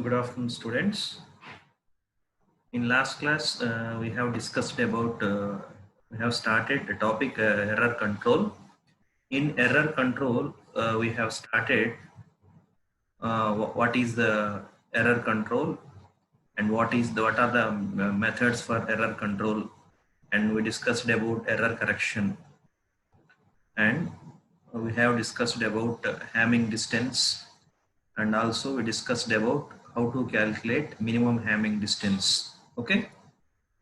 Good afternoon, students. In last class, we have discussed about, we have started the topic error control. In error control, we have started what is the error control and what are the methods for error control, and we discussed about error correction, and we have discussed about Hamming distance, and also we discussed about how to calculate minimum Hamming distance. Okay,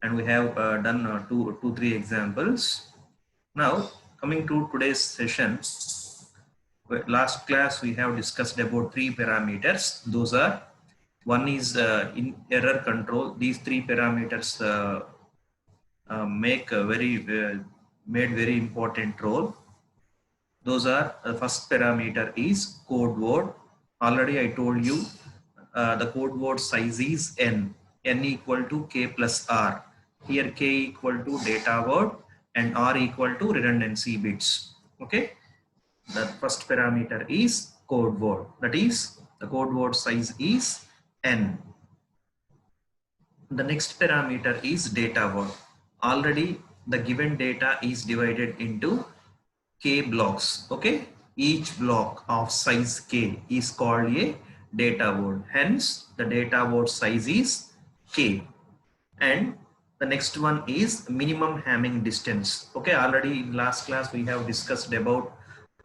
and we have done three examples. Now coming to today's session, last class we have discussed about three parameters. Those are, one is in error control. These three parameters make a made very important role. Those are, the first parameter is code word. Already I told you the code word size is n equal to k plus r. Here k equal to data word and r equal to redundancy bits. Okay, the first parameter is code word, that is the code word size is n. The next parameter is data word. Already the given data is divided into k blocks. Okay, each block of size k is called a data word, hence the data word size is k. And the next one is minimum Hamming distance. Okay, already in last class we have discussed about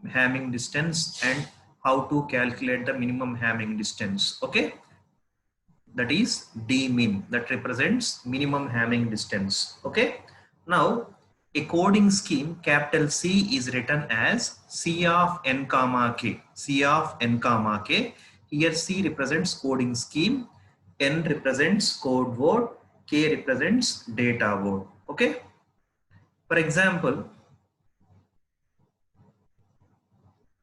Hamming distance and how to calculate the minimum Hamming distance. Okay, that is d min, that represents minimum Hamming distance. Okay, now a coding scheme capital C is written as C of n comma k. C of n comma k. Here C represents coding scheme, n represents code word, k represents data word. Okay, for example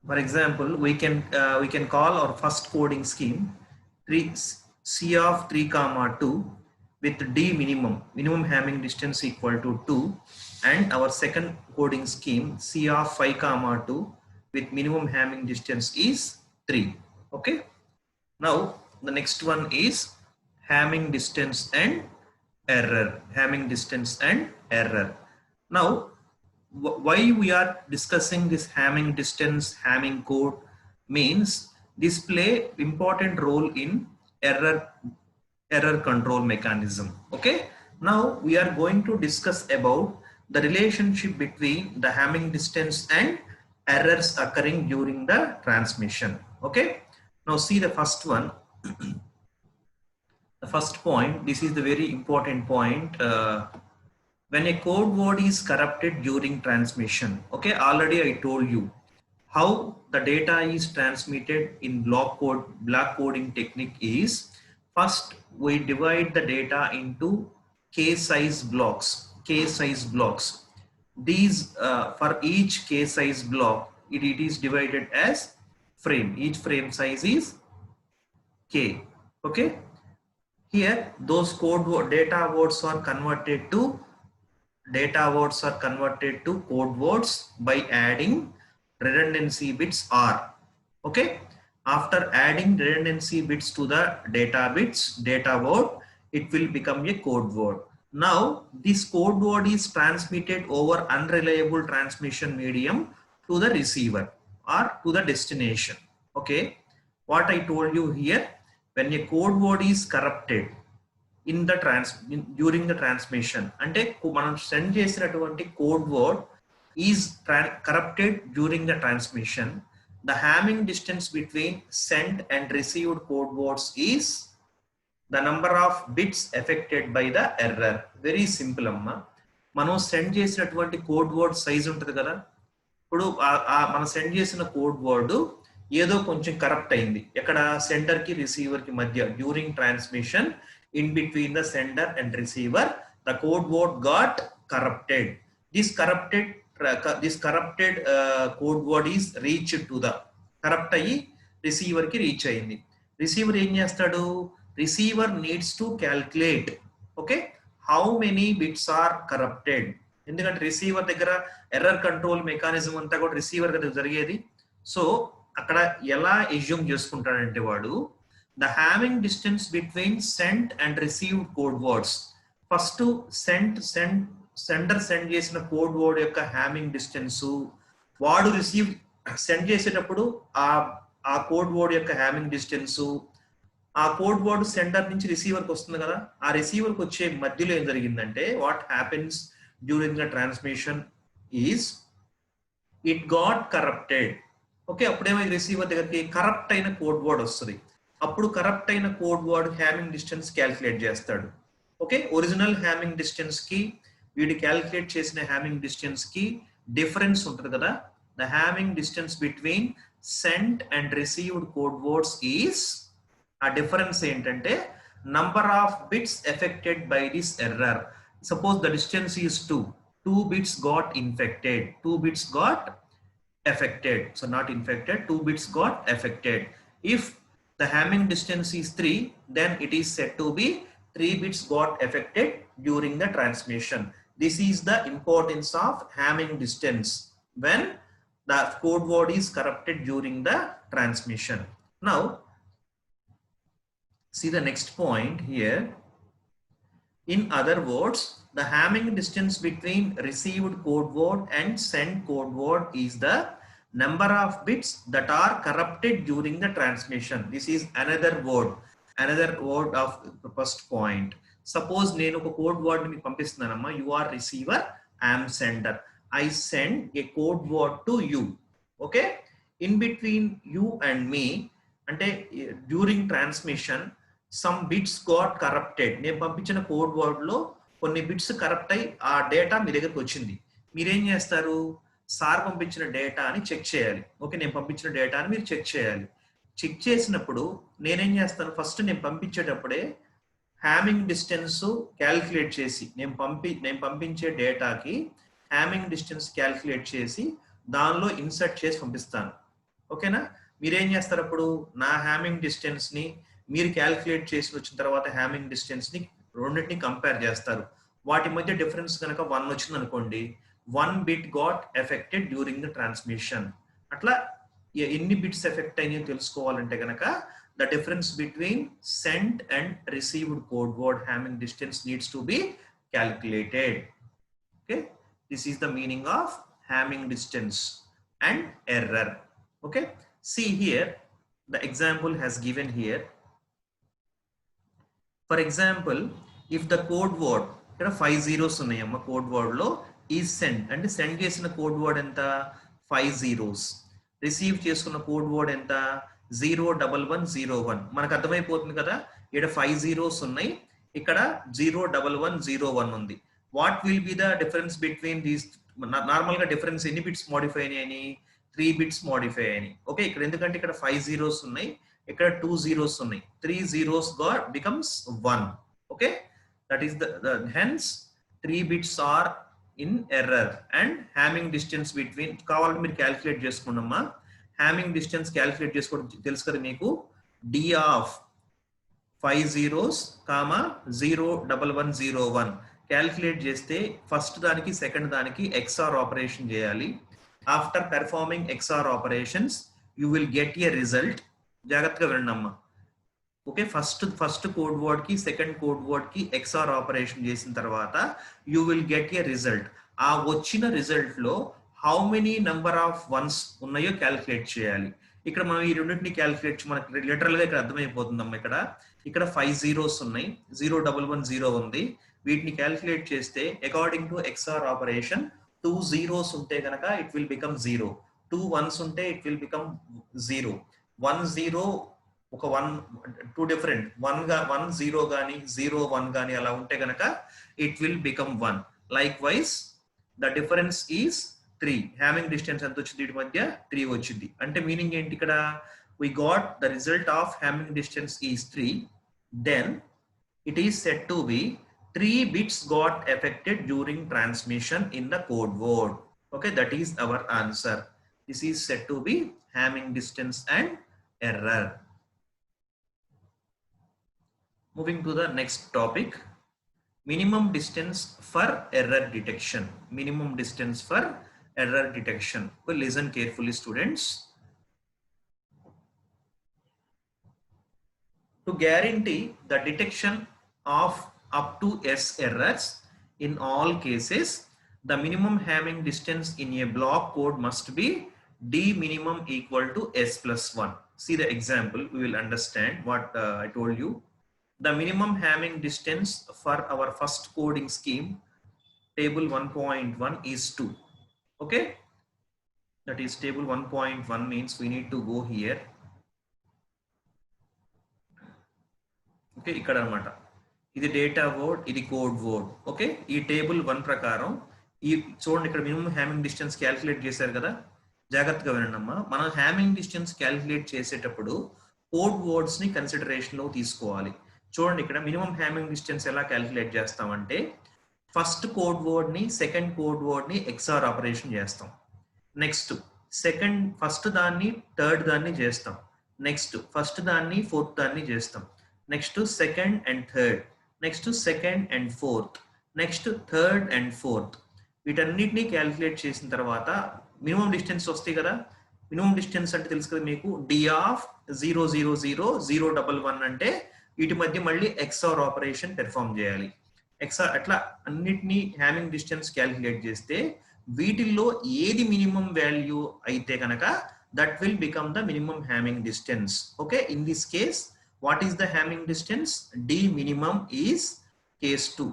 we can call our first coding scheme C of 3 comma 2 with d minimum Hamming distance equal to 2, and our second coding scheme C of 5 comma 2 with minimum Hamming distance is 3. Okay, now the next one is Hamming distance and error. Hamming distance and error. Now why we are discussing this Hamming distance, Hamming code means this play important role in error control mechanism. Okay, now we are going to discuss about the relationship between the Hamming distance and errors occurring during the transmission. Okay, now see the first one. The first point, this is the very important point. When a code word is corrupted during transmission, okay, already I told you how the data is transmitted in block coding technique is, first we divide the data into k size blocks. These for each k size block it is divided as frame. Each frame size is k. Okay, here those data words are converted to code words by adding redundancy bits r. Okay, after adding redundancy bits to the data word, it will become a code word. Now this code word is transmitted over unreliable transmission medium to the receiver or to the destination. Okay, what I told you here, when a code word is corrupted in the during the transmission, అంటే మనం send చేసినటువంటి code word is corrupted during the transmission, the Hamming distance between sent and received code words is the number of bits affected by the error. Very simple అమ్మా. మనం send చేసినటువంటి code word size ఉంటుంది కదా, ఇప్పుడు మనం send చేసిన code word ఏదో కొంచెం కరప్ట్ అయింది ఎక్కడ, సెండర్ కి రిసీవర్ కి మధ్య, during transmission in between the sender and receiver, the code word got corrupted. This corrupted code word is reached to the corrupt ayi receiver ki reach ayindi. Receiver em chestadu, receiver needs to calculate, okay, how many bits are corrupted. ఎందుకంటే receiver దగ్గర error control mechanism అంతా కూడా receiver దగ్గర జరిగేది. So అక్కడ ఎలా assume చేసుకుంటాడంటే వాడు, the Hamming distance between sent and received code words. First sender send చేసిన కోడ్ వర్డ్ యొక్క హ్యామింగ్ డిస్టెన్స్, వాడు రిసీవ్ సెండ్ చేసేటప్పుడు ఆ కోడ్ వర్డ్ యొక్క హ్యామింగ్ డిస్టెన్స్, ఆ కోడ్ వర్డ్ సెండర్ నుంచి రిసీవర్కి వస్తుంది కదా, ఆ రిసీవర్కి వచ్చే మధ్యలో ఏం జరిగిందంటే what happens during the transmission is it got corrupted. Okay, అప్పుడేమో రిసీవర్ దగ్గరికి కరప్ట్ అయిన కోడ్ వర్డ్ వస్తుంది. అప్పుడు కరప్ట్ అయిన code word hamming distance calculate చేస్తాడు. ఓకే, ఒరిజినల్ హ్యామింగ్ డిస్టెన్స్ కి వీడు క్యాల్కులేట్ చేసిన హ్యామింగ్ డిస్టెన్స్ కి డిఫరెన్స్ ఉంటుంది కదా. The hamming distance between sent and received code words is, ఆ డిఫరెన్స్ ఏంటంటే number of bits affected by this error. Suppose the distance is 2 bits got infected, 2 bits got affected, so not infected, 2 bits got affected. If the Hamming distance is 3, then it is said to be 3 bits got affected during the transmission. This is the importance of Hamming distance when the code word is corrupted during the transmission. Now see the next point here. In other words, the Hamming distance between received code word and sent code word is the number of bits that are corrupted during the transmission. This is another word of the first point. Suppose నేను ఒక code word మీకు పంపిస్తున్నానమ్మా, you are receiver, I am sender. I send a code word to you. Okay, in between you and me, అంటే during transmission some bits got corrupted. నేను పంపించిన code word లో కొన్ని bits corrupt అయి ఆ data మీ దగ్గరకు వచ్చింది. మీరేం చేస్తారు, సార్ పంపించిన డేటా అని చెక్ చేయాలి. ఓకే, నేను పంపించిన డేటాని మీరు చెక్ చేయాలి. చెక్ చేసినప్పుడు నేనేం చేస్తాను, ఫస్ట్ నేను పంపించేటప్పుడే హ్యామింగ్ డిస్టెన్స్ క్యాల్కులేట్ చేసి నేను పంపించే డేటాకి హ్యామింగ్ డిస్టెన్స్ క్యాల్కులేట్ చేసి దానిలో ఇన్సర్ట్ చేసి పంపిస్తాను. ఓకేనా, మీరేం చేస్తారు, అప్పుడు నా హ్యామింగ్ డిస్టెన్స్ ని మీరు క్యాల్కులేట్ చేసి వచ్చిన తర్వాత హ్యామింగ్ డిస్టెన్స్ ని రెండింటిని కంపేర్ చేస్తారు. వాటి మధ్య డిఫరెన్స్ కనుక 1 వచ్చింది అనుకోండి, 1 bit got affected during the transmission. అట్లా ఎన్ని బిట్స్ ఎఫెక్ట్ అయినాయో తెలుసుకోవాలంటే కనుక the difference between sent and received code word hamming distance needs to be calculated. Okay, this is the meaning of hamming distance and error. Okay, see here the example has given here. For example, if the code word, ఇక్కడ 5 zeros ఉన్నాయమ్మ code word లో, is send అంటే send చేసిన code word ఎంత 5 zeros, receive చేసుకున్న code word ఎంత 01101. మనకు అర్థమైపోతుంది కదా, ఇక్కడ 5 zeros ఉన్నాయి, ఇక్కడ 01101 ఉంది. What will be the difference between these? Normal గా డిఫరెన్స్ ఎన్ని బిట్స్ మోడిఫై అయినాయని, 3 bits మోడిఫై అయినాయి. ఓకే, ఇక్కడ ఎందుకంటే ఇక్కడ 5 zeros ఉన్నాయి, ఇక్కడ 2 zeros ఉన్నాయి, 3 zeros got becomes 1. Okay, that is the hence 3 bits are in error. And Hamming distance between కావాలంటే మీరు క్యాల్కులేట్ చేసుకున్నామా, హ్యామింగ్ డిస్టెన్స్ క్యాల్కులేట్ చేసుకోవడం తెలుసు కదా మీకు. d of 5 zeros, 01101 క్యాల్కులేట్ చేస్తే ఫస్ట్ దానికి సెకండ్ దానికి XOR ఆపరేషన్ చేయాలి. After performing XOR operations, you will get a result. జాగ్రత్తగా వినండి అమ్మా. ఓకే, ఫస్ట్ కోడ్ వర్డ్ కి సెకండ్ కోడ్ వర్డ్ కి XOR ఆపరేషన్ చేసిన తర్వాత you will get a result. ఆ వచ్చిన రిజల్ట్ లో how many number of once ఉన్నాయో క్యాల్కులేట్ చేయాలి. ఇక్కడ మనం ఈ రెండింటిని క్యాల్కులేట్, మనకి లిటరల్ గా ఇక్కడ అర్థమైపోతుందమ్మా. ఇక్కడ 5 zeros ఉన్నాయి, 01101 ఉంది. వీటిని క్యాల్కులేట్ చేస్తే according to XOR operation 2 zeros ఉంటే కనుక ఇట్ విల్ బికమ్ 0, 2 ones ఉంటే ఇట్ విల్ బికమ్ 0, 1 0 ఒక 2 డిఫరెంట్ 1 0 గానీ 0 1 గానీ అలా ఉంటే కనుక it will become 1. Likewise the difference is 3. Hamming distance ఎంత వచ్చింది, వీటి మధ్య 3 వచ్చింది. అంటే మీనింగ్ ఏంటి, ఇక్కడ we got the result of Hamming distance is 3, then it is said to be 3 bits got affected during transmission in the code word. Okay, that is our answer. This is said to be Hamming distance and error. Moving to the next topic, minimum distance for error detection. Minimum distance for error detection. Well, listen carefully, students. To guarantee the detection of up to S errors in all cases, the minimum Hamming distance in a block code must be D minimum equal to S plus 1. See the example, we will understand what I told you. The minimum Hamming distance for our first coding scheme, table 1.1 is 2. Okay, that is table 1.1 means we need to go here. Okay, ఇక్కడ అనమాట ఇది data word, ఇది code word. Okay, ఈ table 1 ప్రకారం ఈ చూడండి ఇక్కడ minimum hamming distance calculate చేశారు కదా, జాగ్రత్తగా వినండి అమ్మా. మనం హ్యామింగ్ డిస్టెన్స్ క్యాలిక్యులేట్ చేసేటప్పుడు కోడ్ వర్డ్స్ ని కన్సిడరేషన్ లో తీసుకోవాలి. చూడండి ఇక్కడ మినిమం హ్యామింగ్ డిస్టెన్స్ ఎలా క్యాలిక్యులేట్ చేస్తామంటే ఫస్ట్ కోడ్ వర్డ్ ని సెకండ్ కోడ్ వర్డ్ ని XOR ఆపరేషన్ చేస్తాం. నెక్స్ట్ ఫస్ట్ దాన్ని థర్డ్ దాన్ని చేస్తాం. నెక్స్ట్ ఫస్ట్ దాన్ని ఫోర్త్ దాన్ని చేస్తాం. Next second and third, next second and fourth, next third and fourth. వీటన్నిటిని క్యాలిక్యులేట్ చేసిన తర్వాత మినిమం డిస్టెన్స్ వస్తాయి కదా. మినిమం డిస్టెన్స్ అంటే తెలుసు కదా మీకు, D of 000 అంటే వీటి మధ్య మళ్ళీ XOR ఆపరేషన్ పెర్ఫామ్ చేయాలి. XOR అట్లా అన్నిటినీ హ్యామింగ్ డిస్టెన్స్ క్యాలిక్యులేట్ చేస్తే వీటిల్లో ఏది మినిమం వాల్యూ అయితే కనుక that will become the minimum hamming distance. Okay, in this case what is the Hamming distance? D minimum is case 2.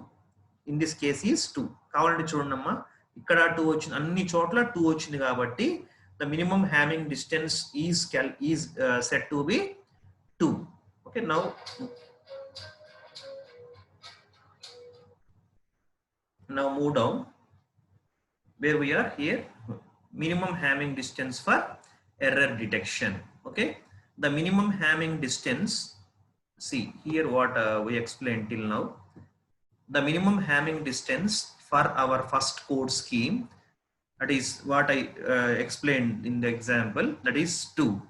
in this case is 2. కావాలంటే చూడండి అమ్మా, ఇక్కడ 2 వచ్చింది, అన్ని చోట్ల 2 వచ్చింది కాబట్టి the minimum Hamming distance is set to be 2. okay, now move down where we are here. Minimum Hamming distance for error detection. Okay, the minimum Hamming distance, see here what we explained till now. The minimum Hamming distance for our first code scheme, that is what I explained in the example, that is 2.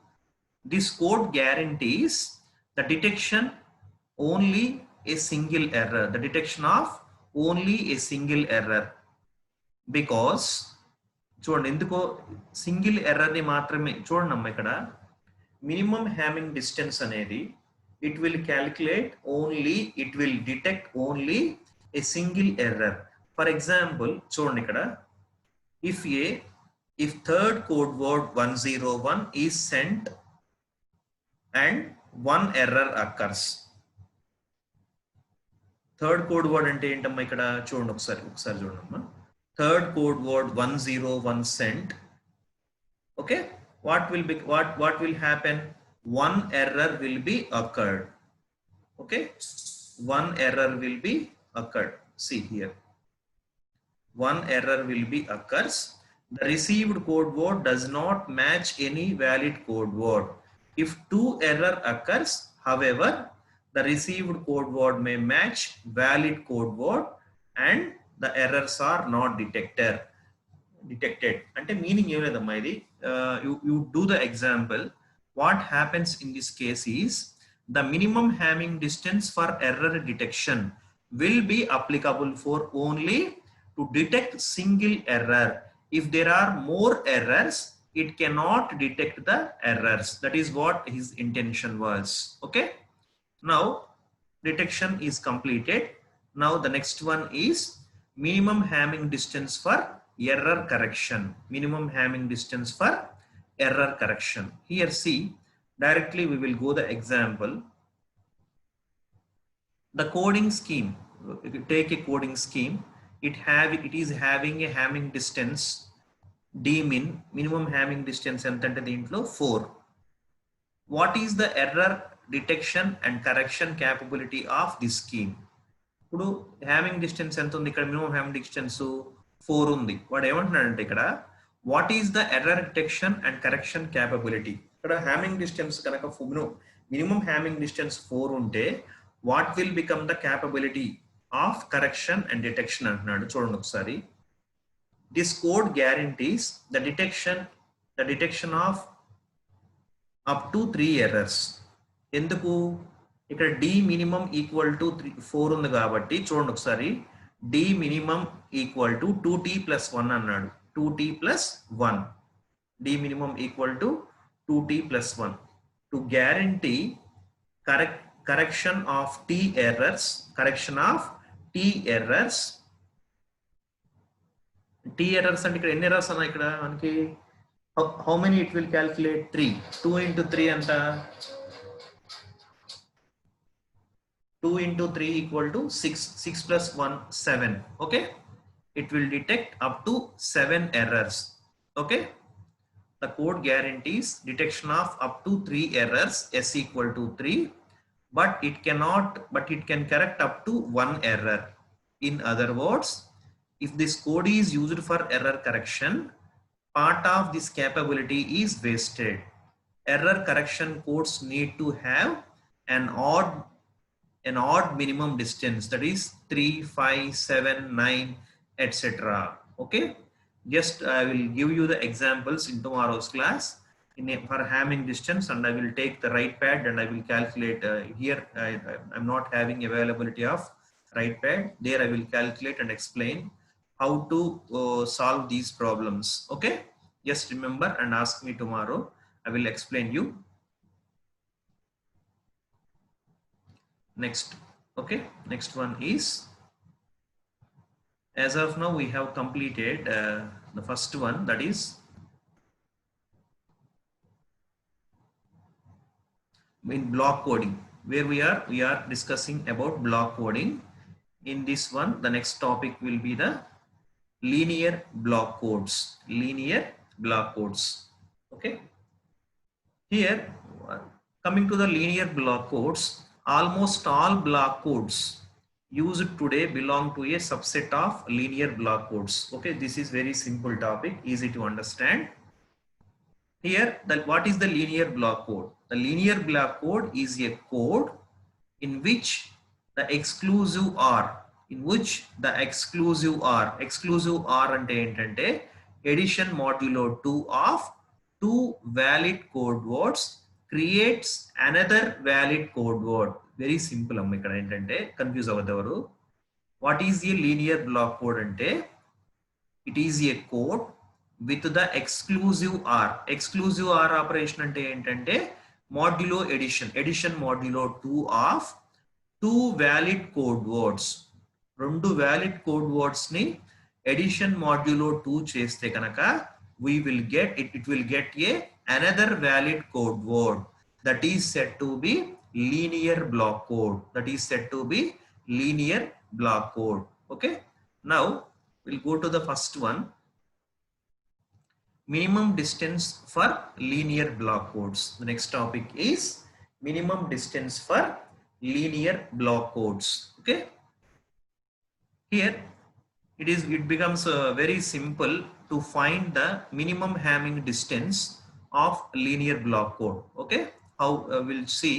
This code guarantees the detection only a single error, the detection of only a single error, because చూడండి ఎందుకో single error ని మాత్రమే. చూడండి అమ్మ ఇక్కడ minimum hamming distance అనేది it will calculate only, it will detect only a single error. For example, చూడండి ఇక్కడ if third code word 101 is sent and one error occurs. Third code word అంటే ఏంటమ్మా ఇక్కడ చూడండి, ఒకసారి చూడండి అమ్మా. Third code word 101 sent. okay, what will happen? One error will be occurred. Okay, one error will be occurred. See here, one error will be occurs. The received code word does not match any valid code word. If two error occurs, however, the received code word may match valid code word and the errors are not detected. అంటే meaning ఏం లేదమ్మా ఇది. You do the example. What happens in this case is the minimum Hamming distance for error detection will be applicable for only to detect single error. If there are more errors, it cannot detect the errors. That is what his intention was. Okay, now detection is completed. Now the next one is minimum Hamming distance for error correction. Minimum Hamming distance for error correction. Here see, directly we will go the example. The coding scheme, take a coding scheme, it is having a Hamming distance D min, minimum Hamming distance entante deentlo 4. What is the error detection and correction capability of this scheme? ఇప్పుడు Hamming distance ఎంత ఉంది ఇక్కడ, minimum Hamming distance 4 ఉంది. వాడు ఏమంటున్నాడంటే ఇక్కడ what is the error detection and correction capability? ఇక్కడ హ్యామింగ్ distance కనుక మినిమం హ్యామింగ్ డిస్టెన్స్ 4 ఉంటే what will become the capability of correction and detection అంటున్నాడు. చూడండి ఒకసారి. This code guarantees the detection of up to 3 errors. ఎందుకు ఇక్కడ D minimum equal to 4 ఉంది కాబట్టి చూడండి ఒకసారి. D minimum equal to 2t plus 1 అన్నాడు. 2t plus 1. D minimum equal to 2t plus 1. To guarantee correction of T errors, T errors అంటే ఇక్కడ ఎన్ని errors ఉన్నాయి ఇక్కడ మనకి how many it will calculate 3 2 into 3 అంత 2 into 3 equal to 6 plus 1 7. Okay, it will detect up to 7 errors. Okay, the code guarantees detection of up to 3 errors s equal to 3, but it can correct up to 1 error. In other words, if this code is used for error correction, part of this capability is wasted. Error correction codes need to have an odd minimum distance, that is 3 5 7 9 etc. Okay, just I will give you the examples in tomorrow's class for Hamming distance, and I will take the write pad and I will calculate here. I'm not having availability of write pad. There I will calculate and explain how to solve these problems. Okay, just remember and ask me tomorrow. I will explain you. Next, okay, next one is, as of now we have completed the first one, that is in block coding, where we are discussing about block coding. In this one, the next topic will be the linear block codes. Okay, here coming to the linear block codes, almost all block codes used today belong to a subset of linear block codes. Okay, this is very simple topic, easy to understand. Here, what is the linear block code? The linear block code is a code in which the exclusive OR అంటే ఏంటంటే addition modulo 2 of two valid code words creates another valid code word. Very simple అమ్మ, ఇక్కడ ఏంటంటే confuse అవ్వదెవరు. What is a linear block code అంటే, it is a code with the exclusive or operation అంటే ఏంటంటే modulo addition modulo 2 of 2 valid code words. 2 valid code words ని addition modulo 2 చేస్తే కనుక it will get another valid code word that is said to be linear block code. Okay, now we'll go to the first one, minimum distance for linear block codes. The next topic is minimum distance for linear block codes. Okay, here it becomes very simple to find the minimum Hamming distance of linear block code. Okay, how we'll see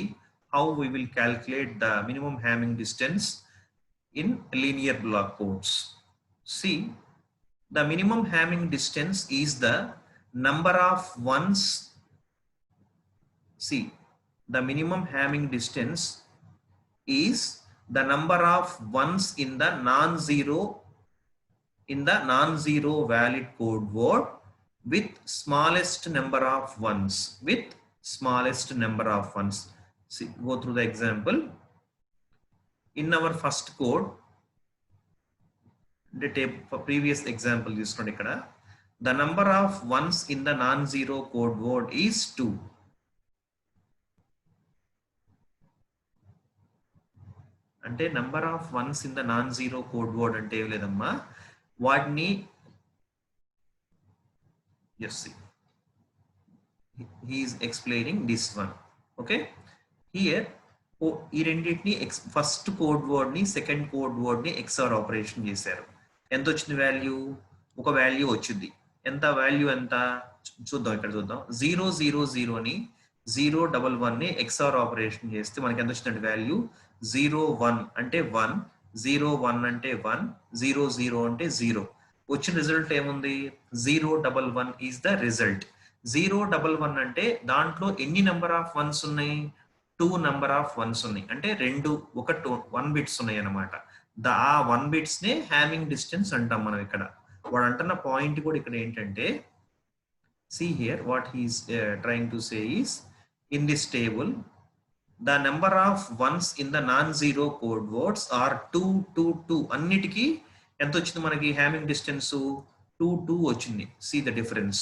how we will calculate the minimum Hamming distance in linear block codes. See, the minimum Hamming distance is the number of ones. See, the minimum Hamming distance is the number of ones in the non-zero valid code word with smallest number of ones. See, go through the example. In our first code, for previous example, the number of ones in the non-zero code word is 2. అంటే number of ones in the non-zero code word అంటే ఏం లేదమ్మా, వాటిని yes, see, he is explaining this one. Okay, here ఈ రెండింటిని first code word ని second code word ని XOR operation చేశారు. ఎంత వచ్చింది వాల్యూ? ఒక వాల్యూ వచ్చింది. ఎంత వాల్యూ ఎంత చూద్దాం, ఇక్కడ చూద్దాం. 000 ని 011 ని XOR ఆపరేషన్ చేస్తే మనకి ఎంత వచ్చిందంటే వాల్యూ 01 అంటే 1, 01 అంటే 1, 00 అంటే 0. వచ్చిన రిజల్ట్ ఏముంది? 011 ఈజ్ ద రిజల్ట్. 011 అంటే దాంట్లో ఎన్ని నెంబర్ ఆఫ్ వన్స్ ఉన్నాయి? 2 నెంబర్ ఆఫ్ వన్స్ ఉన్నాయి. అంటే 1 బిట్స్ ఉన్నాయి అన్నమాట. ఆ 1 బిట్స్ నే హ్యామింగ్ డిస్టెన్స్ అంటాం మనం. ఇక్కడ వాడు అంటున్న పాయింట్ కూడా ఇక్కడ ఏంటంటే, see here what he is trying to say is, in this table the number of ones in the non-zero code words are 2 2 2 అన్నిటికీ ఎంత వచ్చింది మనకి హ్యామింగ్ డిస్టెన్స్ 2 2 వచ్చింది. see the difference.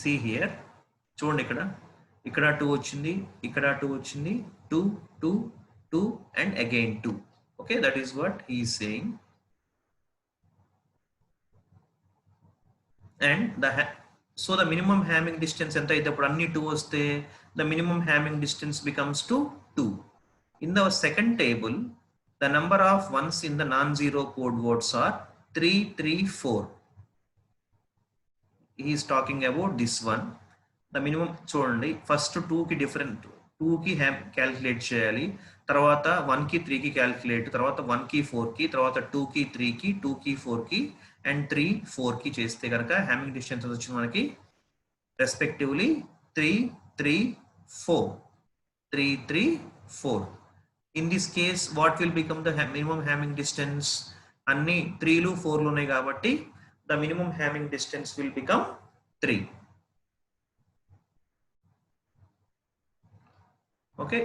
see here చూడండి ఇక్కడ 2 వచ్చింది, ఇక్కడ 2 వచ్చింది, 2 2 2 and again 2. okay, that is what he is saying. And so the minimum Hamming distance enta idapudu anni 2 vaste the minimum Hamming distance becomes to 2. In the second table the number of ones in the non-zero code words are 3 3 4. he is talking about this one. the minimum చూడండి first 2 కి different 2 కి calculate చేయాలి, తర్వాత 1 కి 3 కి calculate, తర్వాత 1 కి 4 కి, తర్వాత 2 కి 3 కి, 2 కి 4 కి and 3 4 కి చేస్తే కనుక హ్యామింగ్ డిస్టెన్స్ వచ్చింది మనకి respectively 3 3 4 3 3 4. in this case what will become the minimum Hamming distance? అన్ని 3లు 4లు ఉన్నాయి కాబట్టి the minimum Hamming distance will become 3. okay,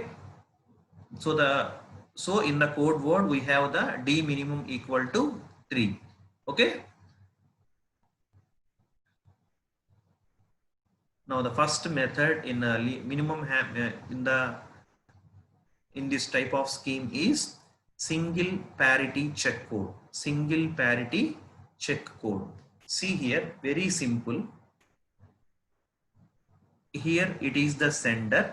so in the code word we have the d minimum equal to 3. okay, now the first method in minimum in this type of scheme is single parity check code. single parity check code. see here, very simple. here it is the sender.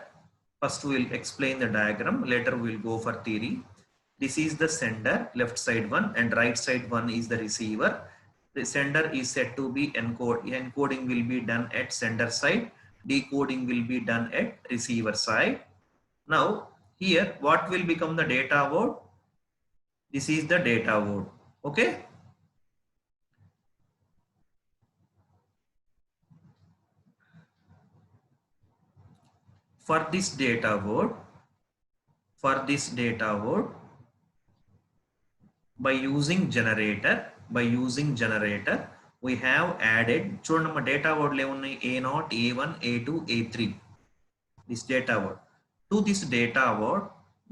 first we will explain the diagram, later we will go for theory. this is the sender, left side one, and right side one is the receiver. the sender is said to be encoding will be done at sender side, decoding will be done at receiver side. now here what will become the data word? this is the data word. okay, for this data word by using generator we have added చూడండి మా data వర్డ్లు ఏమున్నాయి a0 a1 a2 a3. this data word, to this data word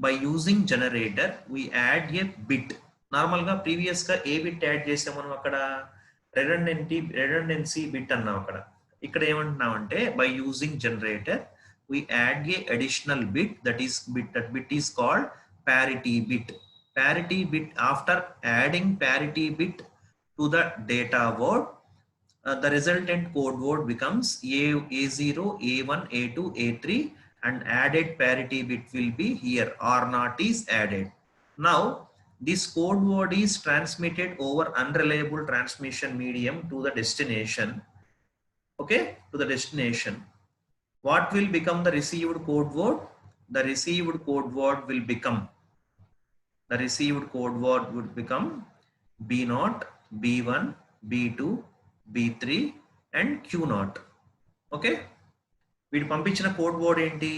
by using generator we add a bit. Normal గా previous గా ఏ bit add చేసాం మనం, అక్కడ redundancy bit అన్నాం. ఇక్కడ ఏమంటున్నాం అంటే by using generator we add a additional bit, that bit is called parity bit. parity bit, after adding parity bit to the data word the resultant code word becomes a0 a1 a2 a3 and added parity bit will be here, r0 is added. now this code word is transmitted over unreliable transmission medium to the destination. okay, to the destination. what will become the received code word? the received code word would become b0 b1 b2 b3 and q0. okay, వీడు పంపించిన code word ఏంటి?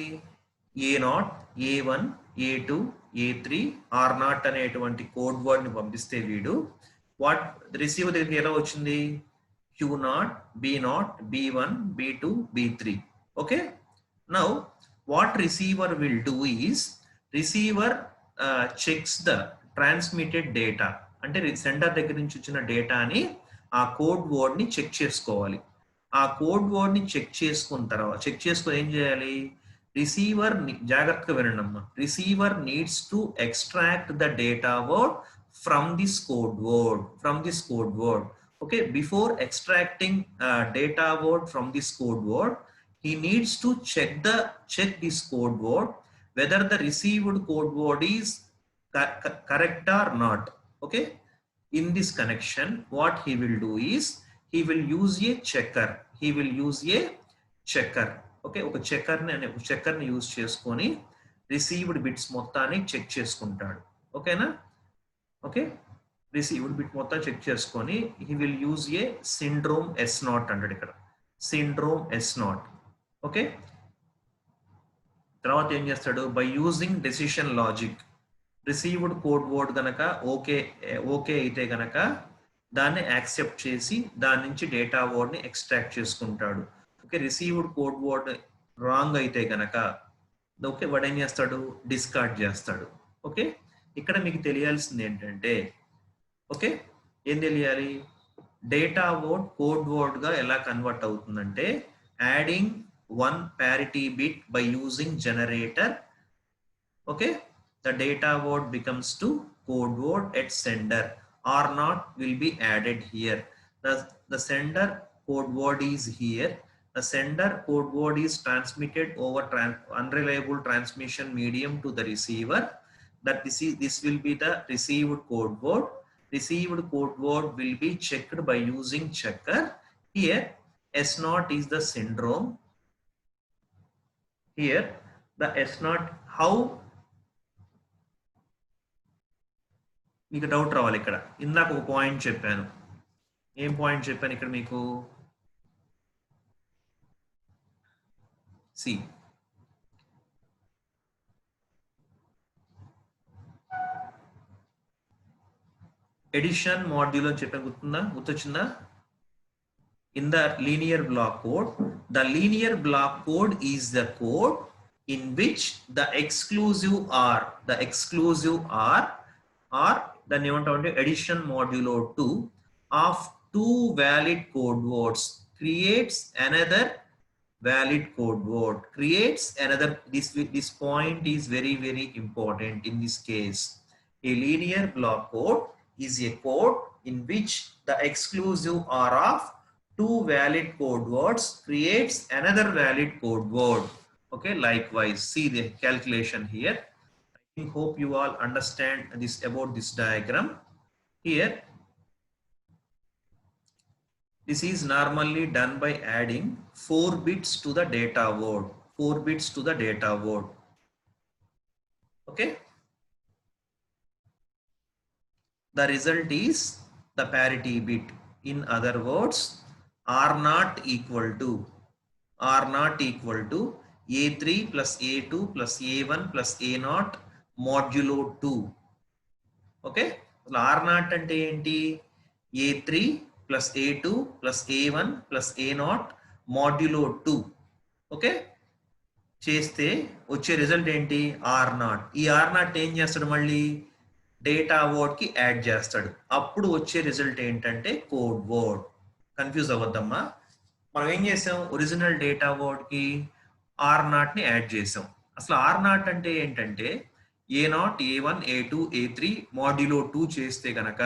a0 a1 a2 a3 r0 అనేటువంటి code word ని పంపిస్తే వీడు what receiver దగ్గరికి ఎలా వచ్చింది? q0 b0 b1 b2 b3. okay, now what receiver will do is receiver checks the transmitted data. అంటే సెండర్ దగ్గర నుంచి వచ్చిన డేటాని ఆ కోడ్ వర్డ్ ని చెక్ చేసుకోవాలి. ఆ కోడ్ వర్డ్ ని చెక్ చేసుకొని ఏం చేయాలి? రిసీవర్ జాగ్రత్తగా వినండి అమ్మా, receiver needs to extract the data word from this code word. okay, before extracting data word from this code word he needs to check this code word whether the received code word is correct or not. okay, in this connection what he will do is he will use a checker. okay, ఒక చెక్కర్ ని use చేసుకొని received bits మొత్తాన్ని check చేసుకుంటాడు. ఓకేనా? Okay, received bit మొత్తం check చేసుకొని he will use a syndrome S0 అంటాడు ఇక్కడ, syndrome S0. ఓకే, తర్వాత ఏం చేస్తాడు? By using decision logic received code word గనక ఓకే అయితే గనక దాన్ని యాక్సెప్ట్ చేసి దాని నుంచి డేటా వర్డ్ ని ఎక్స్ట్రాక్ట్ చేసుకుంటాడు. Okay, received code word wrong అయితే గనక ఓకే వాడు ఏం చేస్తాడు, డిస్కార్డ్ చేస్తాడు. ఓకే, ఇక్కడ మీకు తెలియాల్సింది ఏంటంటే ఓకే ఏం తెలియాలి, డేటా వర్డ్ కోడ్ వర్డ్ గా ఎలా కన్వర్ట్ అవుతుందంటే adding one parity bit by using generator. Okay, the data word becomes to code word at sender or not will be added here. The sender code word is here. The sender code word is transmitted over unreliable transmission medium to the receiver. That this will be the received code word. Received code word will be checked by using checker. Here S0 is the syndrome. Here the S0 how మీకు doubt రావాలి. ఇక్కడ ఇందాక ఒక point చెప్పాను. ఏం point చెప్పాను ఇక్కడ మీకు, సి ఎడిషన్ మాడ్యూల్ అని చెప్పాను, గుర్తొచ్చిందా? In the linear block code, the linear block code is the code in which the exclusive or the addition modulo 2 of two valid code words creates another valid code word. This point is very important in this case. A linear block code is a code in which the exclusive or of two valid code words creates another valid code word. Okay, likewise see the calculation here. I hope you all understand this about this diagram. Here this is normally done by adding 4 bits to the data word. Okay, the result is the parity bit. In other words, R not equal to A3 plus A2 plus A1 plus A0 modulo 2. Okay, R not ante enti A3 plus A2 plus A1 plus A0 modulo 2. Okay, చేస్తే వచ్చే result ఏంటి, R0. ఈ R0 ఏం చేస్తాడు, మళ్ళీ data word కి add చేస్తాడు. అప్పుడు వచ్చే రిజల్ట్ ఏంటంటే కోడ్ వర్డ్. కన్ఫ్యూజ్ అవ్వద్దమ్మా. మనం ఏం చేసాం, ఒరిజినల్ డేటా వర్డ్ కి R0 ని యాడ్ చేసాం. అసలు R0 అంటే ఏంటంటే A0 A1 A2 A3 modulo 2 చేస్తే గనక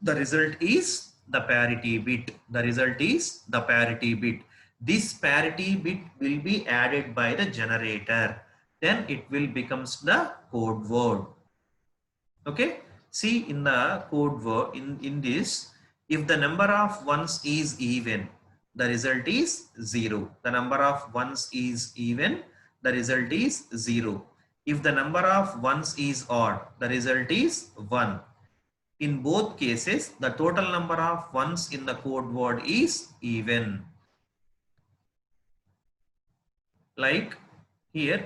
the result is the parity bit. This parity bit will be added by the generator, then it will becomes the code word. Okay, see in the code word in this, if the number of ones is even, the result is 0. The number of ones is even, the result is 0. If the number of ones is odd, the result is 1. In both cases, the total number of ones in the code word is even. Like here,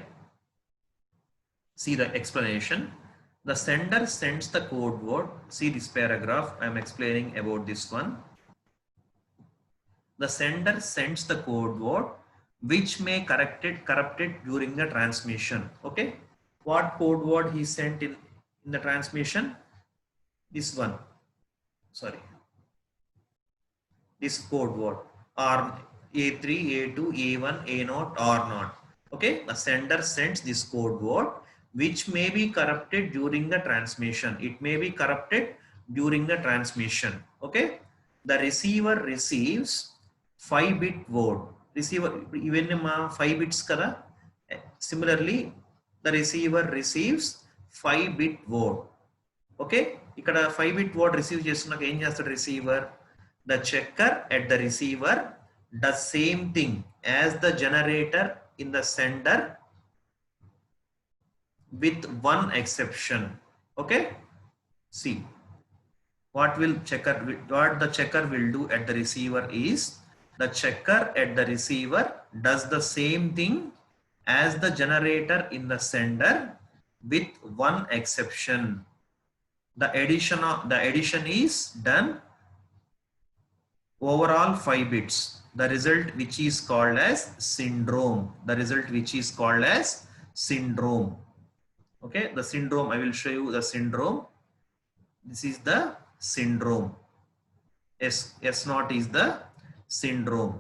see the explanation. The sender sends the code word. See this paragraph, I am explaining about this one. The sender sends the code word which may corrupted during the transmission. Okay, what code word he sent in the transmission? This one, sorry, this code word R A3 A2 A1 A0 R0. Okay, the sender sends this code word which may be corrupted during the transmission. It may be corrupted during the transmission. Okay, the receiver receives 5-bit word. Receiver even 5 bits kada. Similarly, the receiver receives 5-bit word. Okay, ఇక్కడ 5-bit word receive చేస్తున్నాక ఏం చేస్తాడు receiver? The checker at the receiver does same thing as the generator in the sender, with one exception. Okay, see what the checker will do at the receiver is, the checker at the receiver does the same thing as the generator in the sender, with one exception. the addition is done overall 5 bits. The result which is called as syndrome. The result which is called as syndrome. Okay, the syndrome, I will show you the syndrome. This is the syndrome. S naught is the syndrome.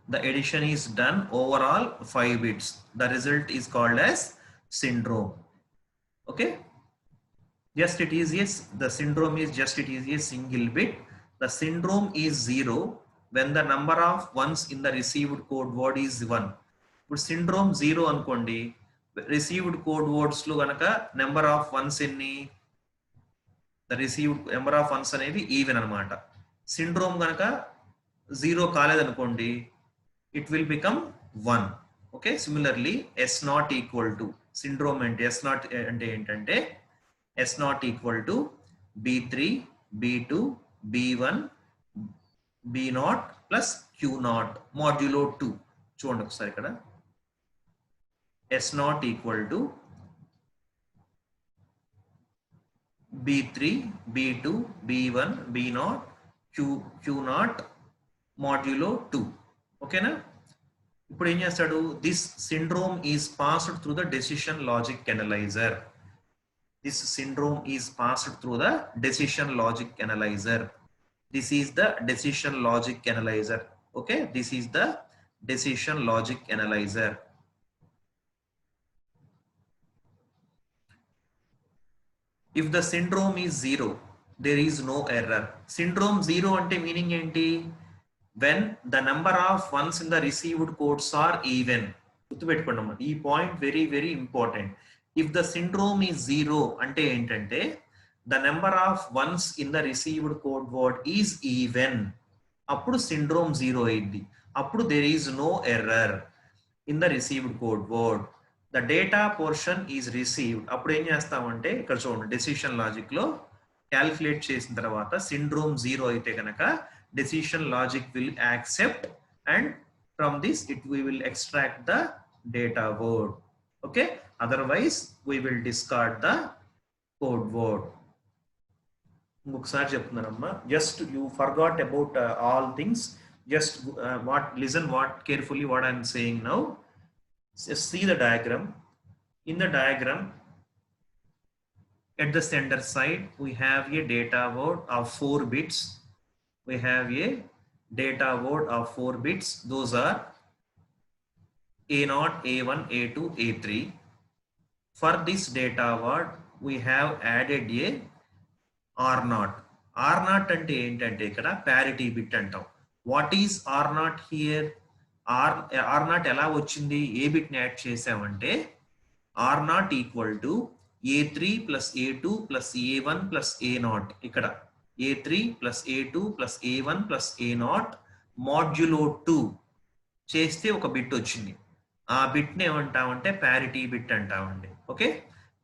The addition is done overall 5 bits. The result is called as syndrome. Okay, just it is, yes, the syndrome is just it is a single bit. The syndrome is 0 when the number of ones in the received code word is 1. But syndrome 0 అనుకోండి, received code words లో గనక number of ones ఎన్ని, the received number of ones అనేవి even అన్నమాట. syndrome గనక 0 కాలేదనుకోండి, it will become 1. Okay, similarly s not equal to syndrome అంటే s not అంటే ఏంటంటే s not equal to b3 b2 b1 b0 plus q0 modulo 2. చూడండి ఒకసారి ఇక్కడ s not equal to b3 b2 b1 b0 q0 modulo 2. ఓకేనా? ఇప్పుడు ఏం చేస్తాడు, this syndrome is passed through the decision logic analyser. This syndrome is passed through the decision logic analyzer. This is the decision logic analyzer. Okay, this is the decision logic analyzer. If the syndrome is 0, there is no error. Syndrome 0 ante meaning enti? When the number of ones in the received codes are even. గుర్తుపెట్టుకోండి, ఈ point very very important. If the syndrome is 0 ante entante, the number of ones in the received code word is even, appudu syndrome 0 ayindi. Appudu there is no error in the received code word. The data portion is received. Appudu em chestamante ikkada chudandi, decision logic lo calculate chesin tarvata syndrome 0 aithe ganaka decision logic will accept, and from this we will extract the data word. Okay, otherwise we will discard the code word. ఇంకొకసారి చెప్తున్నానమ్మా, just you forgot about all things. Just listen what carefully what I am saying now. Just see the diagram. In the diagram, at the center side we have a data word of 4 bits. We have a data word of 4 bits. Those are A0, A1, A2, A3. For this data word, we have added a R0. R0 ante entante ikkada parity bit antam. What is R0 here? R0 ela vachindi, A bit ని add చేసామంటే R0 equal to A3 plus A2 plus A1 plus A0. ఇక్కడ A3 plus A2 plus A1 plus A0 modulo 2 చేస్తే ఒక bit వచ్చింది. ఆ bit ని ఏమంటామంటే parity bit అంటామండి. ఓకే,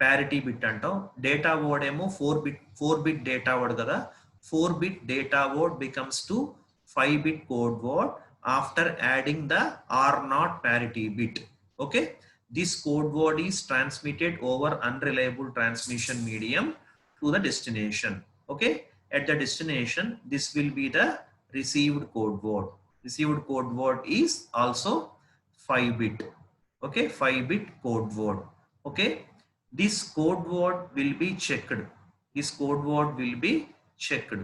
ప్యారిటీ బిట్ అంటాం. డేటా వర్డ్ ఏమో 4 బిట్ డేటా వర్డ్ కదా, 4 bit data word becomes to 5 bit code word after adding the R0 parity bit. Okay, this code word is transmitted over unreliable transmission medium to the destination. Okay, at the destination this will be the received code word. Received code word is also 5 bit. Okay, 5 bit code word. Okay, this code word will be checked. This code word will be checked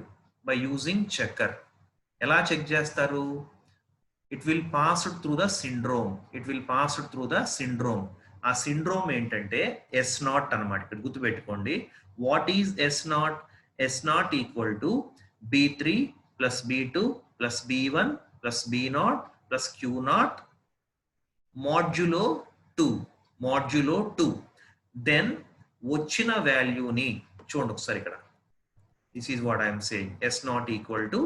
by using checker. ఎలా check చేస్తారు? It will pass through the syndrome. It will pass through the syndrome. ఆ syndrome ఏంటంటే S0 అన్నమాట. ఇక్కడ గుర్తుపెట్టుకోండి, what is S0? S0 equal to B3 plus B2 plus B1 plus B0 plus Q0 modulo 2. Then వచ్చిన వాల్యూని చూడండి ఒకసారి ఇక్కడ. This is what I am saying. S0 equal to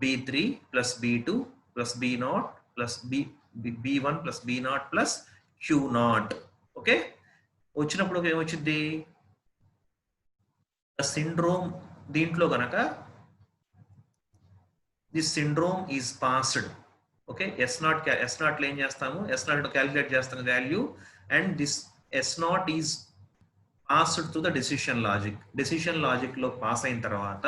B3 plus B2 plus B0 plus B1 plus B0 plus Q0. Okay, వచ్చినప్పుడు ఏమొచ్చింది? Syndrome దీంట్లో గనక this syndrome is passed. Okay, S0 లో ఏం చేస్తాము? S0 క్యాలిక్యులేట్ చేస్తున్న value and this S naught is passed to the decision logic. Decision logic లో pass అయిన తర్వాత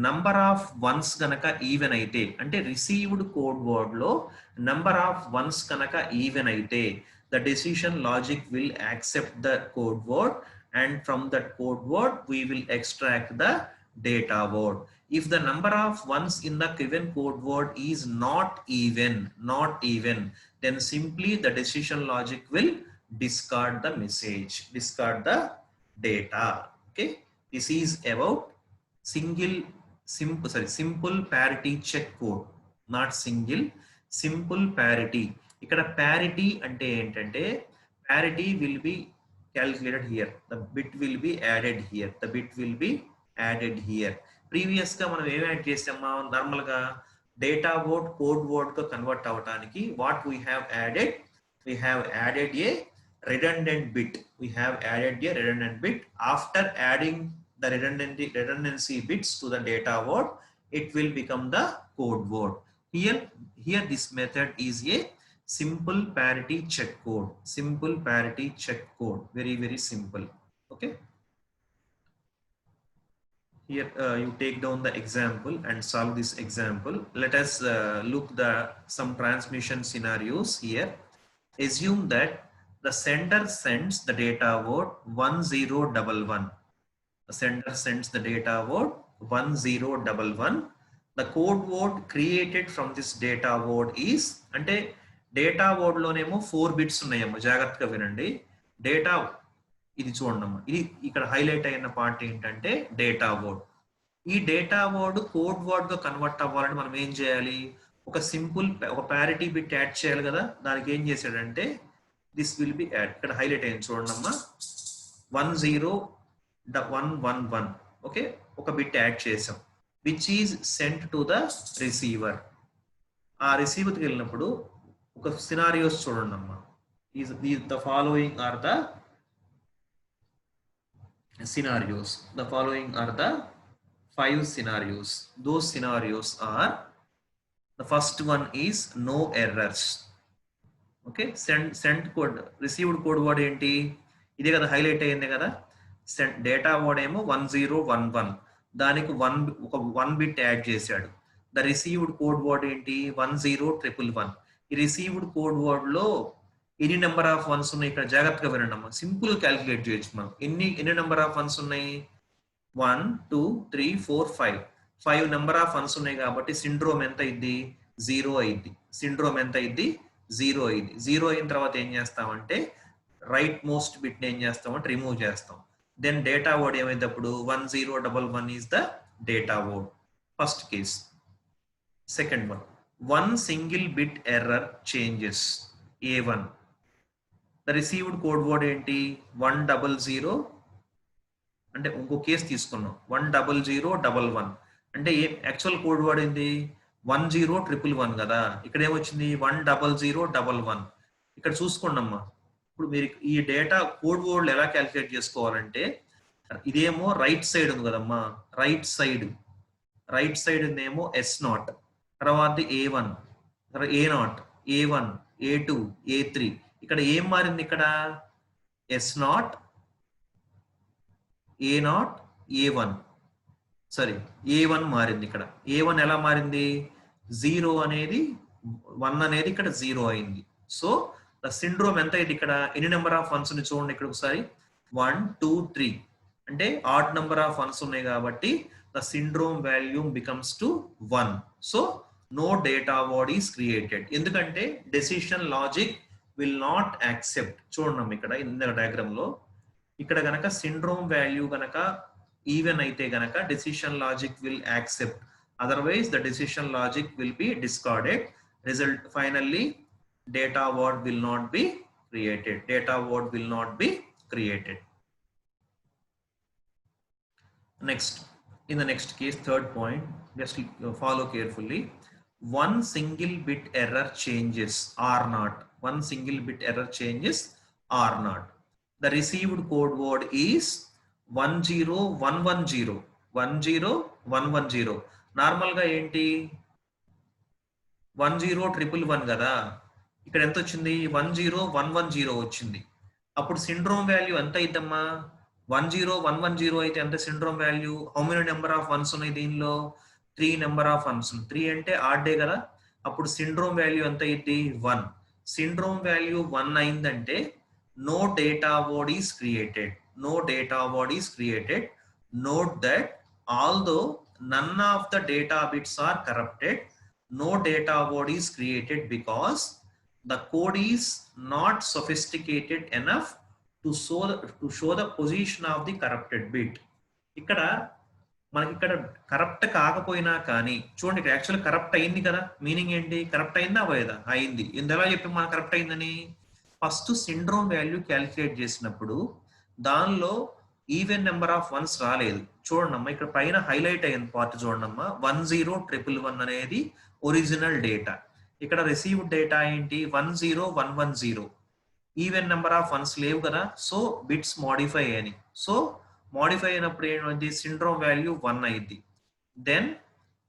నంబర్ ఆఫ్ వన్స్ కనుక ఈవెన్ అయితే, అంటే రిసీవ్డ్ కోడ్ వర్డ్ లో నంబర్ ఆఫ్ వన్స్ కనుక ఈవెన్ అయితే, the decision logic will accept the code word, and from that code word we will extract the data word. If the number of ones in the given code word is not even, then simply the decision logic will discard the message, discard the data. Okay, this is about simple parity check code, not single, simple parity. ఇక్కడ parity అంటే ఏంటంటే, parity will be calculated here, the bit will be added here, the bit will be added here. Previous గా మనం ఏం add చేసామా, normal గా data word code word గా convert అవడానికి what we have added, we have added a redundant bit, after adding the redundancy bits to the data word, it will become the code word. Here this method is a simple parity check code, very simple. Okay, here you take down the example and solve this example. Let us look the some transmission scenarios here. Assume that the sender sends the data word 1011. The sender sends the data word 1011. The code word created from this data word is, అంటే data word లోనేమో 4 bits ఉన్నాయమ్మా, జాగ్రత్తగా వినండి. Data ఇది చూడండమ్మా, ఇది ఇక్కడ highlight అయిన part ఏంటంటే డేటా వర్డ్. ఈ డేటా వర్డ్ కోడ్ వర్డ్ గా కన్వర్ట్ అవ్వాలంటే మనం ఏం చేయాలి, ఒక ప్యారిటీ బిట్ యాడ్ చేయాలి కదా. దానికి ఏం చేశాడంటే దిస్ విల్ బి యాడ్, ఇక్కడ హైలైట్ అయింది చూడండమ్మా, 10111. ఓకే, ఒక బిట్ యాడ్ చేసాం, which is sent to the receiver. ఆ రిసీవర్కి వెళ్ళినప్పుడు ఒక సినారియోస్ చూడండమ్మా, the following are the scenarios. The following are the 5 scenarios. Those scenarios are, the first one is no errors. Okay, sent code, received code word enti ide kada highlight ayinde kada. Sent data word emo 1011, daniki one bit add chesadu. The received code word enti 10111. ఈ received code word లో ఎన్ని number of ones ఉన్నాయి, ఇక్కడ జాగ్రత్తగా వినండి అమ్మా, simple calculate చేయొచ్చు మనం. ఎన్ని నెంబర్ ఆఫ్ వన్స్ ఉన్నాయి, 1 2 3 4 5 నెంబర్ ఆఫ్ వన్స్ ఉన్నాయి కాబట్టి సిండ్రోమ్ ఎంత అయింది, 0 అయింది. సిండ్రోమ్ ఎంత అయింది, 0 అయింది. 0 అయిన తర్వాత ఏం చేస్తామంటే రైట్ మోస్ట్ బిట్ ఏం చేస్తామంటే రిమూవ్ చేస్తాం. దెన్ డేటా వర్డ్ ఏమైంది అప్పుడు 1011 is the data word. First case. Second one, one single bit error changes, A1. The received code word ఏంటి 100, అంటే ఇంకో కేసు తీసుకున్నాం 10011, అంటే యాక్చువల్ కోడ్ వర్డ్ ఏంటి 10111 కదా. ఇక్కడ ఏమొచ్చింది 10011. ఇక్కడ చూసుకోండి అమ్మా, ఇప్పుడు మీరు ఈ డేటా కోడ్ వర్డ్ ఎలా క్యాలిక్యులేట్ చేసుకోవాలంటే, ఇదేమో రైట్ సైడ్ ఉంది కదమ్మా, రైట్ సైడ్ ఏమో S0, తర్వాత A1, A0, A1, A2, A3. ఇక్కడ ఏం మారింది, ఇక్కడ S0, A0, A1, sorry A1 మారింది. ఇక్కడ A1 ఎలా మారింది, 0 అనేది 1 అనేది ఇక్కడ 0 అయింది. సో ద సిండ్రోమ్ ఎంత అయింది, ఇక్కడ ఎన్ని నెంబర్ ఆఫ్ వన్స్ ని చూడండి, ఇక్కడ ఒకసారి 1 2 3, అంటే ఆడ్ నెంబర్ ఆఫ్ వన్స్ ఉన్నాయి కాబట్టి the syndrome value becomes to 1. So no data word is created. ఎందుకంటే decision logic will not accept. చూడండి ఇక్కడ ఇంద డయాగ్రామ్ లో, ఇక్కడ గనక సిండ్రోమ్ వాల్యూ గనక ఈవెన్ అయితే గనక decision logic will accept, otherwise the decision logic will be discarded. Result finally data word will not be created. Next, in the next case, third point, just follow carefully. One single bit error changes R0. One single bit error changes R0. The received code word is 10110. 10110. Normal ga enti 10111 కదా. ఇక్కడ ఎంత వచ్చింది 10110 వచ్చింది. అప్పుడు syndrome value ఎంత అయిద్దమ్మా 10110 అయితే ఎంత syndrome value how many number of ones ఉన్నాయి దీనిలో 3 నెంబర్ ఆఫ్ వన్స్ 3 అంటే ఆడ్ డే కదా అప్పుడు సిండ్రోమ్ వాల్యూ ఎంత అయింది 1 సిండ్రోమ్ వాల్యూ 1 అయిందంటే no data word is created no data word is created note that although none of the data bits are corrupted no data word is created because the code is not sophisticated enough to show the position of the corrupted bit ఇక్కడ మనకి ఇక్కడ corrupt కాకపోయినా కానీ చూడండి ఇక్కడ actual corrupt అయింది కదా meaning ఏంటి కరప్ట్ అయిందా అవ్వలేదా అయింది ఎందులా చెప్పి మన కరప్ట్ అయిందని ఫస్ట్ సిండ్రోమ్ వాల్యూ క్యాలిక్యులేట్ చేసినప్పుడు దానిలో ఈవెన్ నెంబర్ ఆఫ్ వన్స్ రాలేదు చూడండమ్మా ఇక్కడ పైన హైలైట్ అయిన పార్ట్ చూడండమ్మా 10111 అనేది ఒరిజినల్ డేటా ఇక్కడ రిసీవ్డ్ డేటా ఏంటి 10110 ఈవెన్ నెంబర్ ఆఫ్ వన్స్ లేవు కదా సో బిట్స్ మోడిఫై అని సో మోడిఫై అయినప్పుడు ఏంటి సిండ్రోమ్ వాల్యూ 1 అయింది then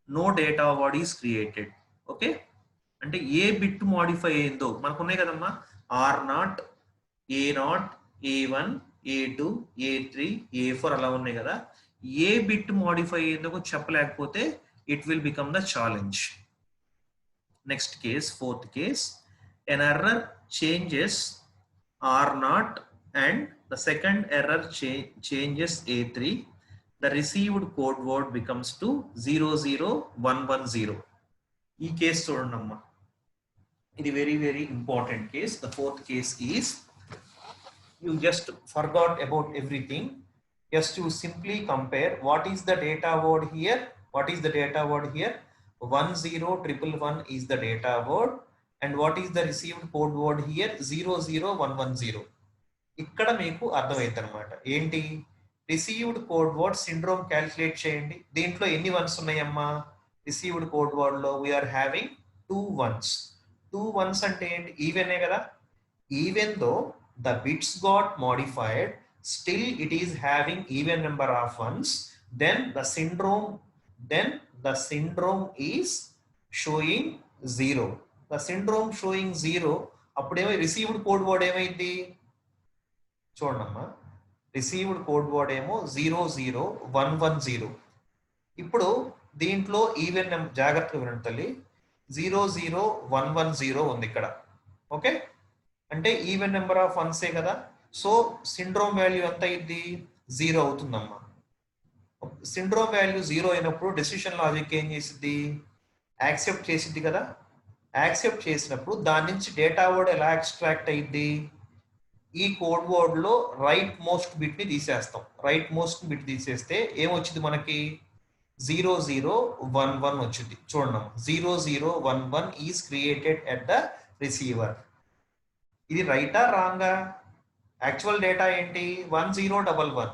no data word is created okay అంటే ఏ బిట్ మోడిఫై అయిందో మనకు ఉన్నాయి కదమ్మా R0 A0 A1 A2 A3 A4 అలా ఉన్నాయి కదా ఏ బిట్ మోడిఫై అయ్యేందుకు చెప్పలేకపోతే it will become the challenge next case fourth case an error changes R0 and the second error changes A3 the received code word becomes to 00110 ఈ case చూడండమ్మా ఇది very important case the fourth case is you just forgot about everything just to simply compare what is the data word here 10111 is the data word and what is the received code word here 00110 ఇక్కడ మీకు అర్థమైంది అన్నమాట ఏంటి received code word syndrome calculate చేయండి దీంట్లో ఎన్ని once ఉన్నాయమ్మా received code word లో we are having 2 ones అంటే ఏంటి ఈవెన్ ఏ కదా even though the bits got modified still it is having even number of ones then the syndrome is showing 0 the syndrome showing 0 అప్పుడేమో received code word ఏమైంది చూడమ్మా received code word ఏమో 00110 ఇప్పుడు దీంట్లో even జాగ్రత్తగా వినండి తల్లి 00110 ఉంది ఇక్కడ ఓకే అంటే ఈవెన్ నెంబర్ ఆఫ్ వన్సే కదా సో సిండ్రోమ్ వాల్యూ ఎంత అయింది 0 అవుతుందమ్మా సిండ్రోమ్ వాల్యూ 0 అయినప్పుడు డెసిషన్ లాజిక్ ఏం చేసిద్ది యాక్సెప్ట్ చేసిద్ది కదా యాక్సెప్ట్ చేసినప్పుడు దాని నుంచి డేటా వర్డ్ ఎలా ఎక్స్ట్రాక్ట్ అయ్యిద్ది ఈ కోడ్ వర్డ్ లో రైట్ మోస్ట్ బిట్ ని తీసేస్తాం రైట్ మోస్ట్ బిట్ తీసేస్తే ఏమొచ్చింది మనకి 0011 వచ్చింది చూడండి 0011 is created at the receiver ఇది రైటా రాంగా యాక్చువల్ డేటా ఏంటి 1011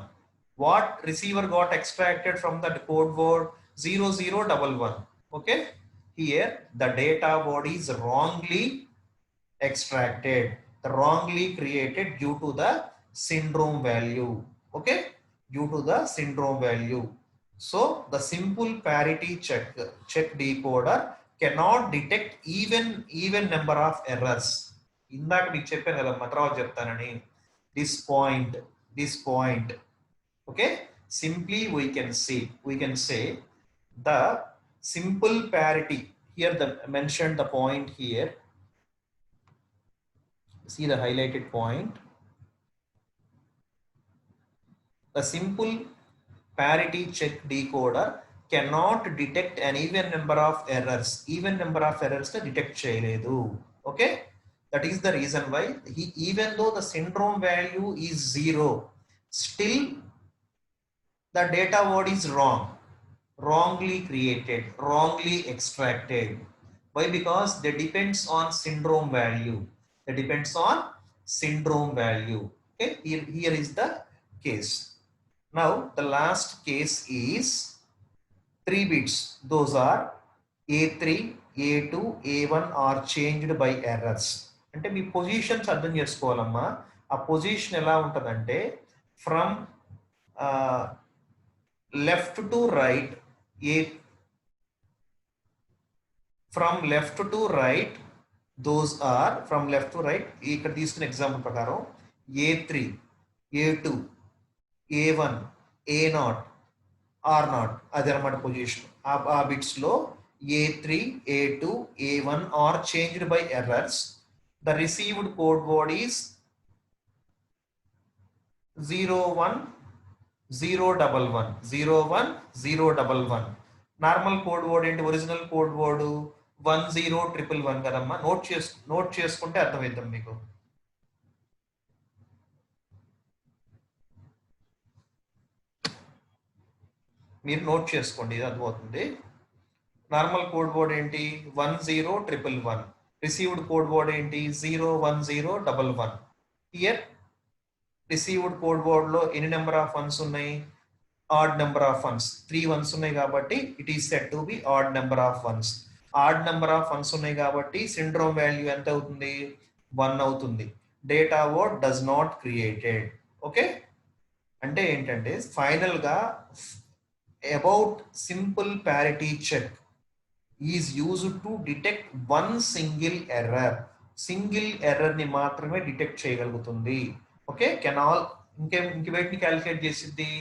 what receiver got extracted from the code word 0011 okay here the data word is wrongly extracted wrongly created due to the syndrome value okay due to the syndrome value so the simple parity check decoder cannot detect even number of errors ఇందాక మీకు చెప్పాను కదా తర్వాత చెప్తానని this point okay simply we can say the simple parity here the mentioned the point here see the highlighted point the simple parity check decoder cannot detect an even number of errors detect cheyaledu okay that is the reason why even though the syndrome value is 0 still the data word is wrongly created wrongly extracted why because they depends on syndrome value okay here is the case now the last case is 3 bits those are A3 A2 A1 are changed by errors అంటే మీ positions అర్థం చేసుకోవాలమ్మా ఆ position ఎలా ఉంటుందంటే from left to right from left to right those are from left to right ఇక్కడ తీసుకున్న example ప్రకారం A3, A2, A1, A0, R0 అదనమాట position. ఆ బిట్స్ లో A3, A2, A1 are changed by errors. The received code word is 01011011. Normal code word ఏంటి? Original code word 10111 కదమ్మా. Note చేసుకుంటే అర్థమవుతాం మీకు. మీరు నోట్ చేసుకోండి, ఇది అర్థమవుతుంది. నార్మల్ కోడ్ వర్డ్ ఏంటి? 10111. రిసీవ్డ్ కోడ్ వర్డ్ ఏంటి? 01011. హియర్ రిసీవ్డ్ కోడ్ వర్డ్ లో ఎన్ని నెంబర్ ఆఫ్ వన్స్ ఉన్నాయి? Odd number of ones. 3 ones ఉన్నాయి కాబట్టి it is set to be odd number of ones. Odd number of ones ఉన్నాయి కాబట్టి syndrome value ఎంత అవుతుంది? 1 అవుతుంది. Data word does not created. Okay, అంటే ఏంటంటే ఫైనల్ గా about simple parity check is used to detect one single error. Single error ని మాత్రమే డిటెక్ట్ చేయగలుగుతుంది. ఓకే, కెన్ ఆల్ ఇంక వేటిని క్యాలిక్యులేట్ చేసిద్ది?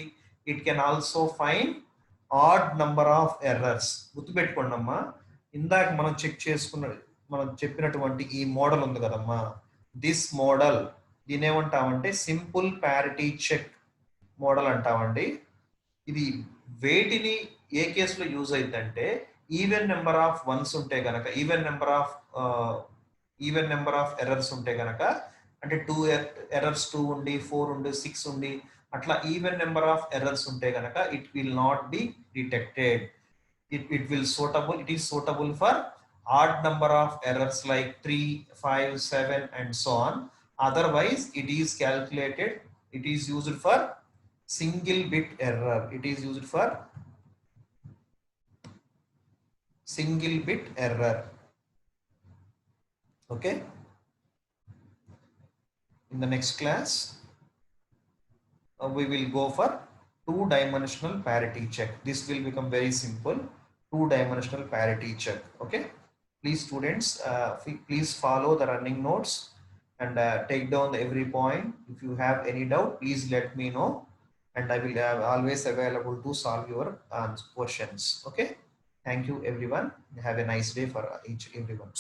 It can also find odd number of errors. గుర్తుపెట్టుకోండి అమ్మా, ఇందాక మనం మనం చెప్పినటువంటి ఈ మోడల్ ఉంది కదమ్మా, దిస్ మోడల్ దీని ఏమంటామంటే సింపుల్ ప్యారిటీ చెక్ మోడల్ అంటామండి. ఇది వేటిని ఏ కేసులో యూజ్ అయిందంటే ఈవెన్ నెంబర్ ఆఫ్ వన్స్ ఉంటే గనక, ఈవెన్ నెంబర్ ఆఫ్ ఎర్రర్స్ ఉంటే గనక, అంటే 2 ఎర్రర్స్ 2 ఉండి 4 ఉండి 6 ఉండి అట్లా ఈవెన్ నెంబర్ ఆఫ్ ఎర్రర్స్ ఉంటే గనక it will not be detected. it is suitable for odd number of errors like 3, 5, 7 and so on. Otherwise it is used for single bit error. It is used for single bit error. Okay, in the next class we will go for two-dimensional parity check. This will become very simple. Two-dimensional parity check. Okay, please students, please follow the running notes and take down every point. If you have any doubt, please let me know and I will always available to solve your questions. Okay, thank you everyone. Have a nice day for everyone.